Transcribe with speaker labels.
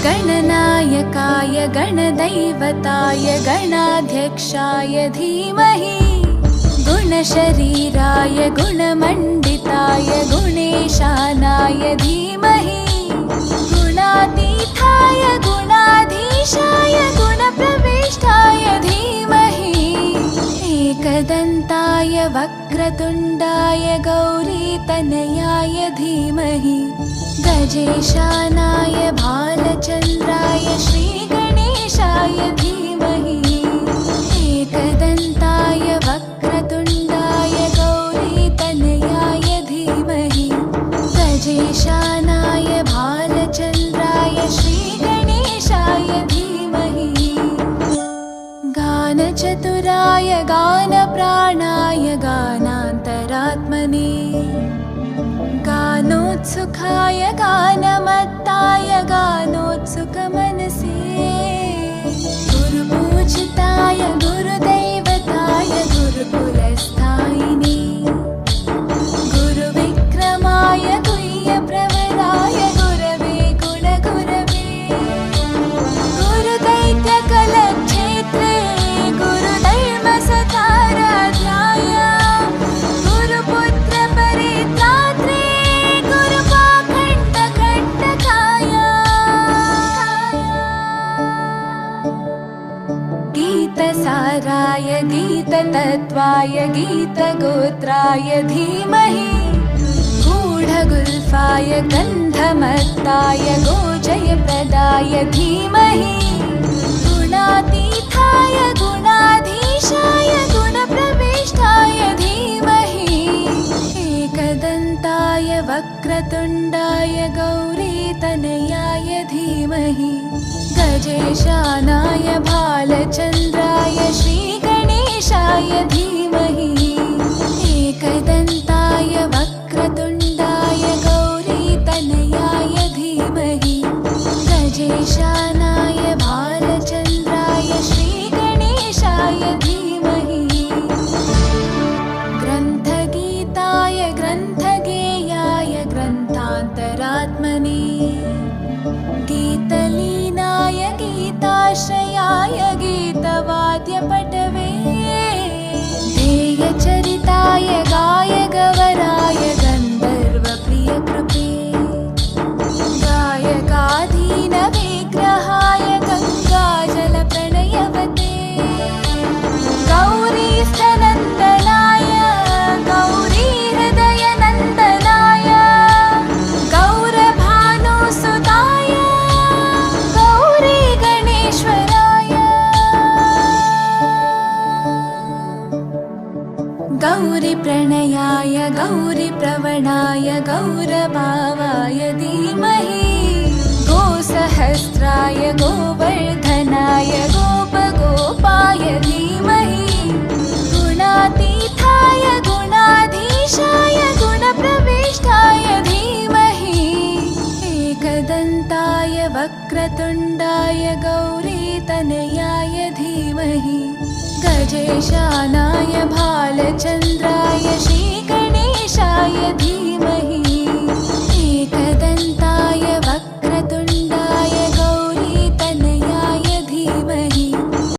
Speaker 1: गणनायकाय गणदैवताय गणाध्यक्षाय धीमहि गुणशरीराय गुणमण्डिताय गुणेशानाय धीमहि गुणातीताय गुणाधीशाय गुणप्रविष्टाय धीमहि एकदन्ताय वक्रतुण्डाय गौरीतनयाय धीमहि गजेशानाय भालचन्द्राय श्रीगणेशाय धीमहि एकदन्ताय वक्रतुण्डाय गौरीतनयाय धीमहि गजेशानाय भालचन्द्राय श्रीगणेशाय धीमहि गानचतुराय गानप्राणाय गानान्तरात्मने गानोत्सुकाय गानमत्ताय गानोत्सुकमनसे गुरुपूजिताय गुरुदैवताय गुरुकुलस्थायिने गुरुविक्रमाय गुह्यप्रवराय गुरवे गुणगुरवे गुरुदैत्यकलक्षेत्रे गुरुधर्मसताराध्याय गुरुपुत्रपरित्रात्रे गुरुपाखण्डकण्टकाय गीतसाराय गीततत्त्वाय गीतगोत्राय धीमहि गूढगुल्फाय गन्धमत्ताय गोजयप्रदाय धीमहि गुणातीताय गुणाधीशाय गुणप्रविष्टाय धीमहि एकदन्ताय वक्रतुण्डाय गौरीतनयाय धीमहि गजेशानाय भालचन्द्राय श्रीगणेशाय धीमहि एकदन्ताय वक्रतुण्डाय गौरीतनयाय धीमहि गजेशानाय भालचन्द्राय श्रीगणेशाय धीमहि ग्रन्थगीताय ग्रन्थगेयाय ग्रन्थान्तरात्मने गीतलीनाय गीताश्रयाय गीतवाद्यपटवे ध्येयचरिताय गायगवराय गन्धर्वप्रियकृपे गायकाधीनविग्रहाय गङ्गाजलप्रणयवते गौरीस्थनन्दनाय गौरीहृदयनन्दनाय गौरभानुसुताय गौरीगणेश्वराय गौरीप्रणयाय गौरीप्रवणाय गौरभावाय धीमहि गोसहस्राय गोवर्धनाय गोपगोपाय धीमहि गुणातीताय गुणाधीशाय गुणप्रविष्टाय धीमहि एकदन्ताय वक्रतुण्डाय गौरीतनयाय धीमहि गजेशानाय